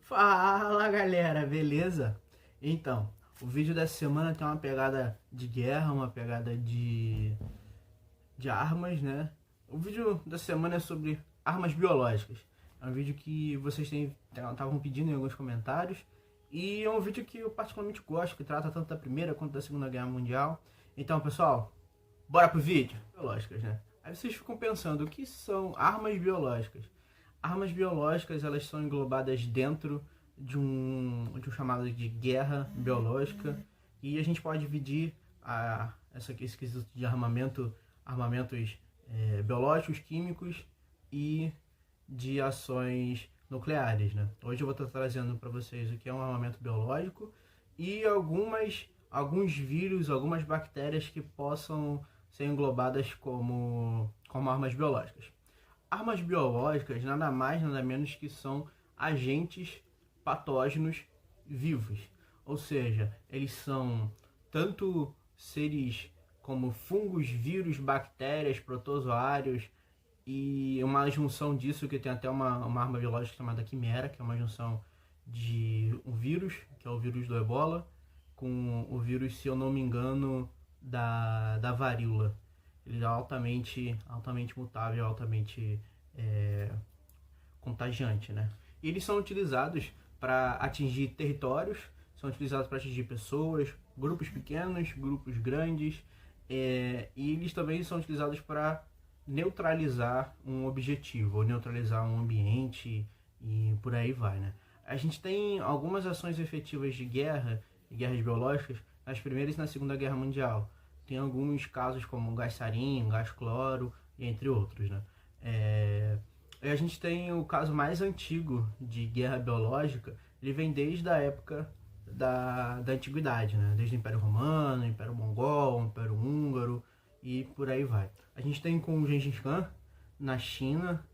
Fala galera, beleza? Então, o vídeo dessa semana tem uma pegada de guerra, uma pegada de armas, né? O vídeo da semana é sobre armas biológicas. É um vídeo que vocês estavam pedindo em alguns comentários. E é um vídeo que eu particularmente gosto, que trata tanto da Primeira quanto da Segunda Guerra Mundial. Então, pessoal, bora pro vídeo? Biológicas, né? Aí vocês ficam pensando, o que são armas biológicas? Armas biológicas, elas são englobadas dentro de um chamado de guerra biológica, e a gente pode dividir esse quesito de armamentos biológicos, químicos e de ações nucleares, né? Hoje eu vou estar trazendo para vocês o que é um armamento biológico e alguns vírus, algumas bactérias que possam ser englobadas como armas biológicas. Armas biológicas nada mais, nada menos que são agentes patógenos vivos. Ou seja, eles são tanto seres como fungos, vírus, bactérias, protozoários e uma junção disso que tem até uma arma biológica chamada quimera, que é uma junção de um vírus, que é o vírus do Ebola, com o vírus, se eu não me engano, da varíola. Ele é altamente mutável, altamente contagiante, né? E eles são utilizados para atingir territórios, são utilizados para atingir pessoas, grupos pequenos, grupos grandes, e eles também são utilizados para neutralizar um objetivo, ou neutralizar um ambiente, e por aí vai, né? A gente tem algumas ações efetivas de guerras biológicas nas Primeiras e na Segunda Guerra Mundial. Tem alguns casos como gás sarin, gás cloro, entre outros, né? A gente tem o caso mais antigo de guerra biológica, ele vem desde a época da antiguidade, né? Desde o Império Romano, Império Mongol, Império Húngaro e por aí vai. A gente tem com o Gengis Khan na China,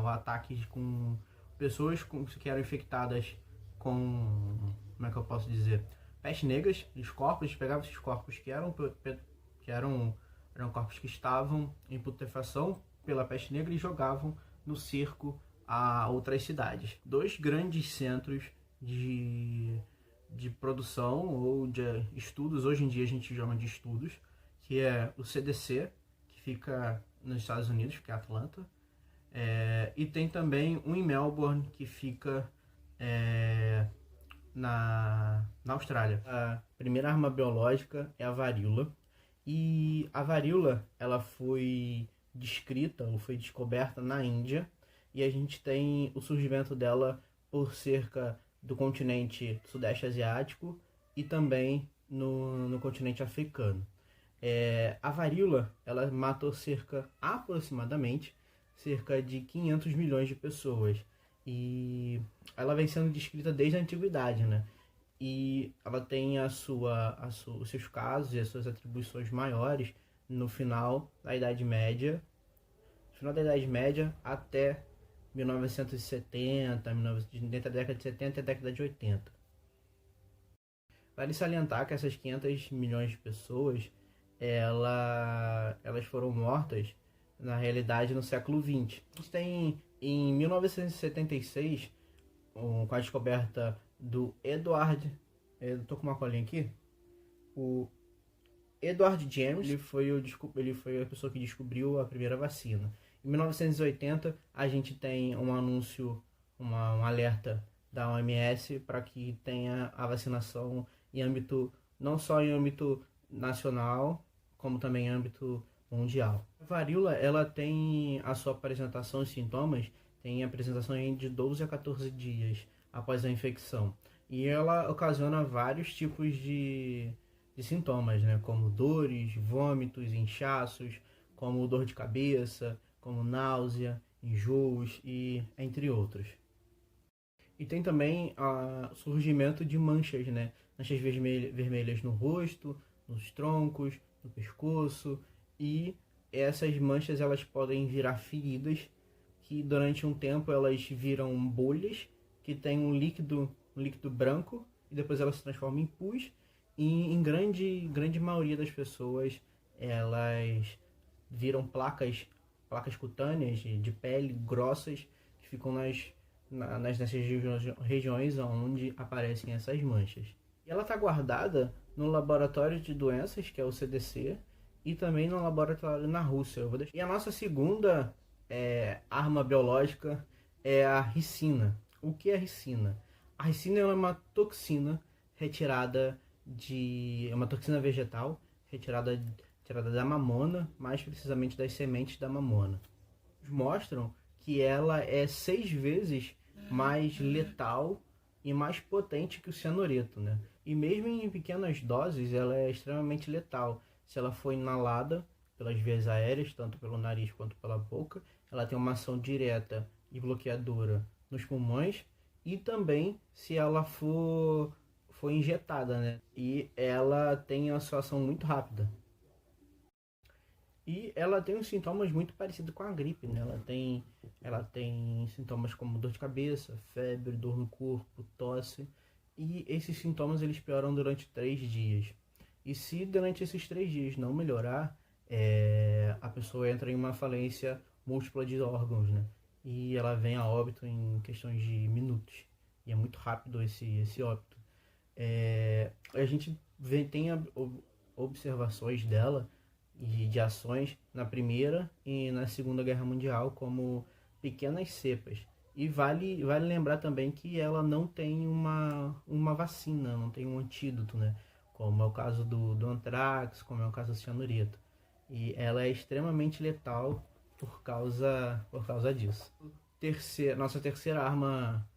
o ataque com pessoas que eram infectadas com, como é que eu posso dizer, peste negras, os corpos, pegavam esses corpos que eram corpos que estavam em putrefação pela peste negra e jogavam no cerco a outras cidades. Dois grandes centros de produção ou de estudos, hoje em dia a gente chama de estudos, que é o CDC, que fica nos Estados Unidos, que é Atlanta, e tem também um em Melbourne, que fica na Austrália. A primeira arma biológica é a varíola, e a varíola ela foi descrita ou foi descoberta na Índia, e a gente tem o surgimento dela por cerca do continente sudeste asiático e também no continente africano. A varíola ela matou aproximadamente cerca de 500 milhões de pessoas, e ela vem sendo descrita desde a antiguidade, né? E ela tem os seus casos e as suas atribuições maiores no final da Idade Média, até 1970, entre a década de 70 e a década de 80. Vale salientar que essas 500 milhões de pessoas, elas foram mortas, na realidade, no século XX. A gente tem, em 1976, com a descoberta do Edward... Eu tô com uma colinha aqui. O Edward James, ele foi a pessoa que descobriu a primeira vacina. Em 1980, a gente tem um anúncio, um alerta da OMS para que tenha a vacinação não só em âmbito nacional, como também em âmbito mundial. A varíola, ela tem a sua apresentação e sintomas, tem apresentação de 12 a 14 dias após a infecção. E ela ocasiona vários tipos de sintomas, né? Como dores, vômitos, inchaços, como dor de cabeça, como náusea, enjoos e entre outros. E tem também o surgimento de manchas, né? Manchas vermelhas no rosto, nos troncos, no pescoço, e essas manchas elas podem virar feridas, que durante um tempo elas viram bolhas que tem um líquido branco, e depois elas se transformam em pus, e em grande maioria das pessoas elas viram placas cutâneas de pele grossas que ficam nessas regiões onde aparecem essas manchas. E ela está guardada no laboratório de doenças, que é o CDC, e também no laboratório na Rússia. E a nossa segunda arma biológica é a ricina. O que é a ricina? A ricina é uma toxina retirada é uma toxina vegetal retirada da mamona, mais precisamente das sementes da mamona. Mostram que ela é 6 vezes mais letal e mais potente que o cianureto, né? E mesmo em pequenas doses, ela é extremamente letal. Se ela for inalada pelas vias aéreas, tanto pelo nariz quanto pela boca, ela tem uma ação direta e bloqueadora nos pulmões, e também se ela for injetada, né? E ela tem uma sua ação muito rápida. E ela tem uns sintomas muito parecidos com a gripe, né? Ela tem sintomas como dor de cabeça, febre, dor no corpo, tosse. E esses sintomas eles pioram durante 3 dias. E se durante esses 3 dias não melhorar, a pessoa entra em uma falência múltipla de órgãos, né? E ela vem a óbito em questões de minutos. E é muito rápido esse óbito. A gente tem observações dela e de ações na Primeira e na Segunda Guerra Mundial como pequenas cepas. E vale lembrar também que ela não tem uma vacina, não tem um antídoto, né? Como é o caso do antrax, como é o caso do cianureto. E ela é extremamente letal por causa disso. Nossa terceira arma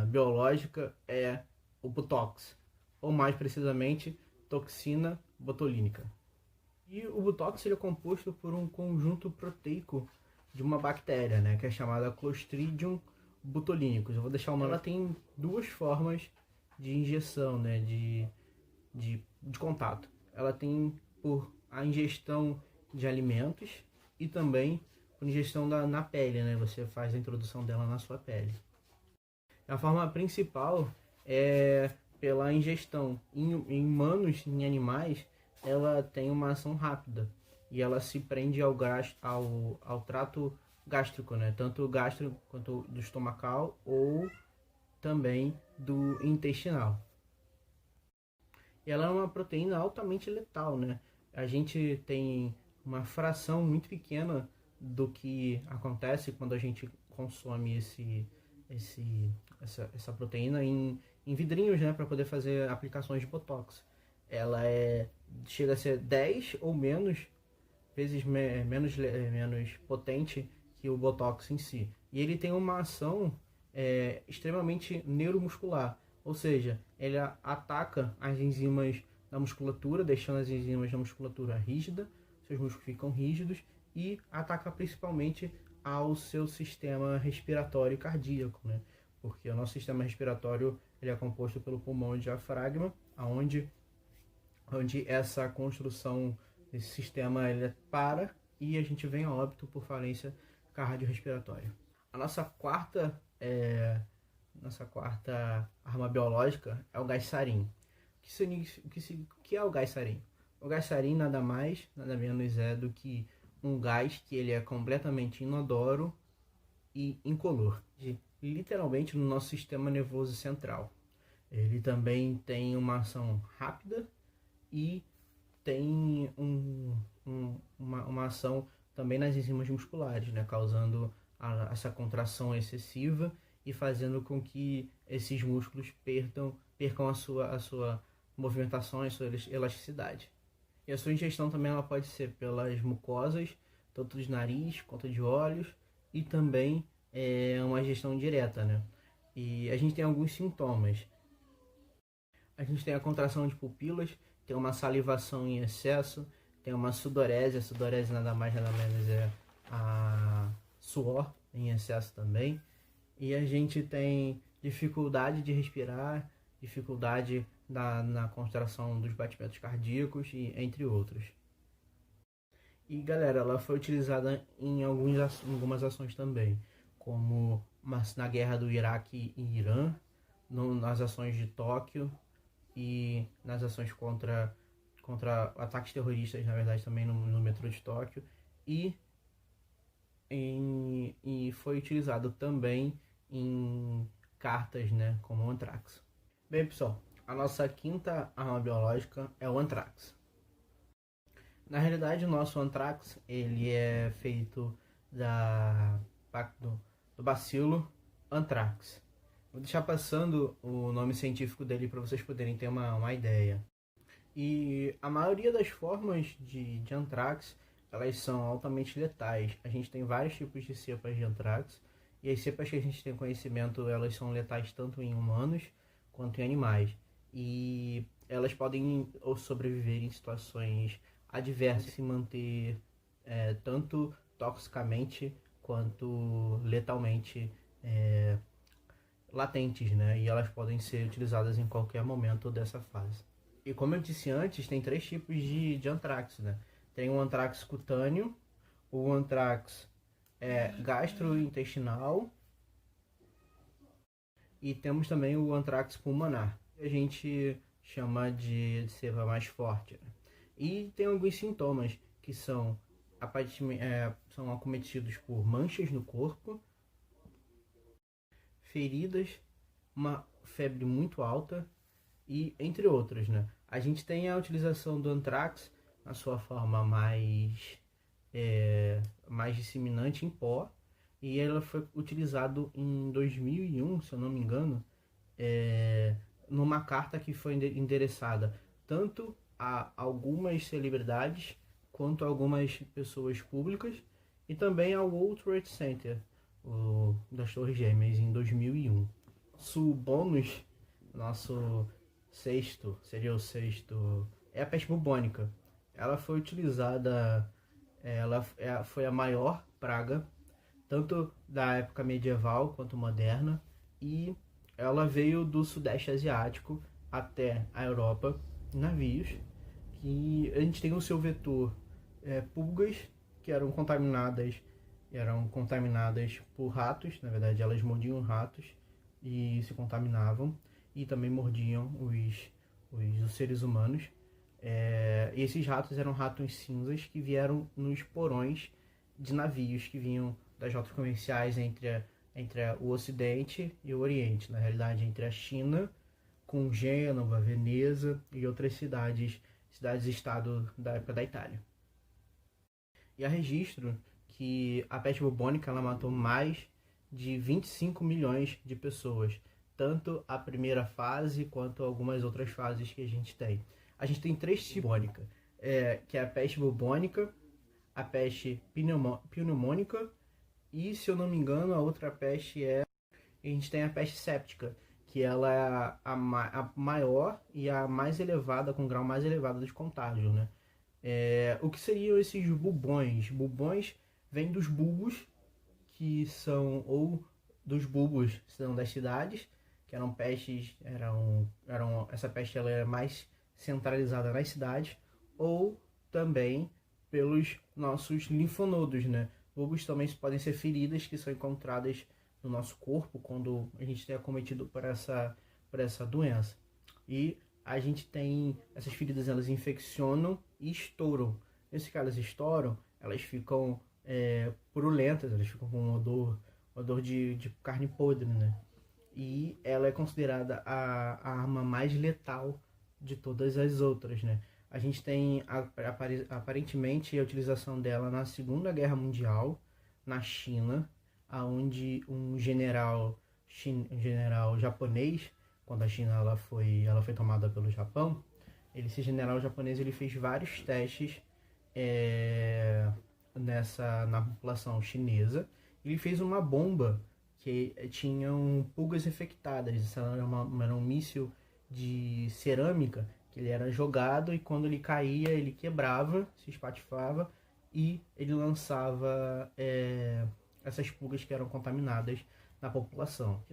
biológica é o Botox, ou mais precisamente, toxina botulínica. E o Botox ele é composto por um conjunto proteico de uma bactéria, né, que é chamada Clostridium botulinicus. Eu vou deixar o nome. Ela tem 2 formas de injeção, né, de contato. Ela tem por a ingestão de alimentos e também por ingestão na pele, né, você faz a introdução dela na sua pele. A forma principal é pela ingestão. Em humanos, em animais, ela tem uma ação rápida e ela se prende ao trato gástrico, né? Tanto gástrico quanto do estomacal ou também do intestinal. E ela é uma proteína altamente letal, né? A gente tem uma fração muito pequena do que acontece quando a gente consome essa proteína em vidrinhos, né, para poder fazer aplicações de Botox. Ela chega a ser 10 ou menos vezes menos potente que o Botox em si. E ele tem uma ação extremamente neuromuscular, ou seja, ele ataca as enzimas da musculatura, deixando as enzimas da musculatura rígida, seus músculos ficam rígidos, e ataca principalmente ao seu sistema respiratório e cardíaco, né? Porque o nosso sistema respiratório ele é composto pelo pulmão e diafragma, onde essa construção desse sistema ele para e a gente vem a óbito por falência cardiorrespiratória. A nossa quarta arma biológica é o gás sarin. O que é o gás sarin? O gás sarin nada mais, nada menos é do que um gás que ele é completamente inodoro e incolor, literalmente no nosso sistema nervoso central. Ele também tem uma ação rápida e tem uma ação também nas enzimas musculares, né, causando essa contração excessiva e fazendo com que esses músculos percam a sua movimentação e a sua elasticidade. E a sua ingestão também ela pode ser pelas mucosas, tanto de nariz quanto de olhos, e também uma ingestão direta, né? E a gente tem alguns sintomas. A gente tem a contração de pupilas, tem uma salivação em excesso, tem uma sudorese. A sudorese nada mais nada menos é a suor em excesso também. E a gente tem dificuldade de respirar, dificuldade na contração dos batimentos cardíacos, e entre outros. E galera, ela foi utilizada em algumas ações também, como na guerra do Iraque e Irã, nas ações de Tóquio e nas ações contra ataques terroristas, na verdade também no metrô de Tóquio, e foi utilizado também em cartas, né, como o antrax. Bem, pessoal, a nossa quinta arma biológica é o antrax. Na realidade, o nosso antrax ele é feito do bacilo anthrax. Vou deixar passando o nome científico dele para vocês poderem ter uma ideia. E a maioria das formas de anthrax, elas são altamente letais. A gente tem vários tipos de cepas de anthrax, e as cepas que a gente tem conhecimento, elas são letais tanto em humanos quanto em animais. E elas podem sobreviver em situações adversas, se manter tanto toxicamente quanto letalmente latentes, né? E elas podem ser utilizadas em qualquer momento dessa fase. E como eu disse antes, tem três tipos de anthrax, né? Tem o anthrax cutâneo, o anthrax gastrointestinal e temos também o anthrax pulmonar, que a gente chama de cepa mais forte, né? E tem alguns sintomas que são acometidos por manchas no corpo, feridas, uma febre muito alta e entre outros, né? A gente tem a utilização do anthrax na sua forma mais disseminante em pó, e ela foi utilizado em 2001, se eu não me engano, numa carta que foi endereçada tanto a algumas celebridades quanto a algumas pessoas públicas e também ao World Trade Center, das Torres Gêmeas, em 2001. Nosso bônus, nosso seria o sexto, é a peste bubônica. Ela foi utilizada, foi a maior praga, tanto da época medieval quanto moderna, e ela veio do Sudeste Asiático até a Europa, em navios, que a gente tem o seu vetor pulgas, que eram contaminadas por ratos. Na verdade, elas mordiam ratos e se contaminavam, e também mordiam os seres humanos. E esses ratos eram ratos cinzas que vieram nos porões de navios que vinham das rotas comerciais entre o Ocidente e o Oriente. Na realidade, entre a China, com Gênova, Veneza e outras cidades-estado da época da Itália. E há registro que a peste bubônica ela matou mais de 25 milhões de pessoas, tanto a primeira fase quanto algumas outras fases que a gente tem. A gente tem três tipos de bubônica, que é a peste bubônica, a peste pneumônica e, se eu não me engano, a outra peste a gente tem a peste séptica, que ela é a maior e a mais elevada, com grau mais elevado de contágio, né? O que seriam esses bubões? Bubões vêm dos bulbos, que são, ou dos bulbos são das cidades, que eram pestes, essa peste ela era mais centralizada nas cidades, ou também pelos nossos linfonodos, né? Bulbos também podem ser feridas que são encontradas no nosso corpo quando a gente é acometido por essa doença. E a gente tem essas feridas, elas infeccionam e estouram. Nesse caso, elas estouram, elas ficam purulentas, elas ficam com um odor de carne podre, né? E ela é considerada a arma mais letal de todas as outras, né? A gente tem aparentemente a utilização dela na Segunda Guerra Mundial, na China, onde um general japonês, quando a China ela foi tomada pelo Japão, esse general japonês ele fez vários testes na população chinesa. Ele fez uma bomba que tinham pulgas infectadas. Isso era um míssil de cerâmica que ele era jogado, e quando ele caía ele quebrava, se espatifava, e ele lançava essas pulgas que eram contaminadas na população.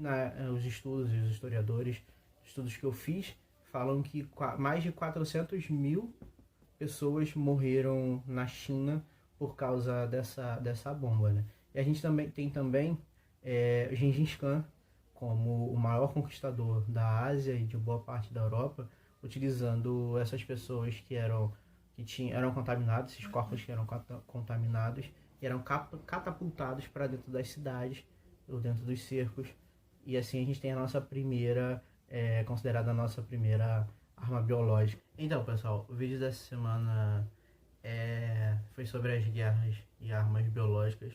Os estudos e os historiadores, estudos que eu fiz, falam que mais de 400 mil pessoas morreram na China por causa dessa bomba, né? E a gente tem também Gengis Khan como o maior conquistador da Ásia e de boa parte da Europa, utilizando essas pessoas que eram contaminadas, esses corpos que eram contaminados, e eram catapultados para dentro das cidades ou dentro dos cercos e assim a gente tem a nossa primeira, considerada a nossa primeira arma biológica. Então, pessoal, o vídeo dessa semana foi sobre as guerras e armas biológicas,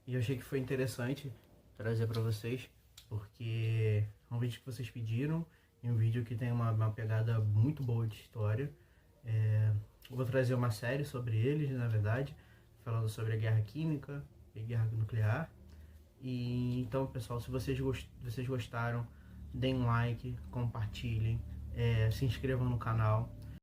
e eu achei que foi interessante trazer para vocês, porque é um vídeo que vocês pediram, e um vídeo que tem uma pegada muito boa de história. Eu vou trazer uma série sobre eles, na verdade, falando sobre a guerra química e guerra nuclear. E então, pessoal, se vocês gostaram, deem um like, compartilhem, se inscrevam no canal.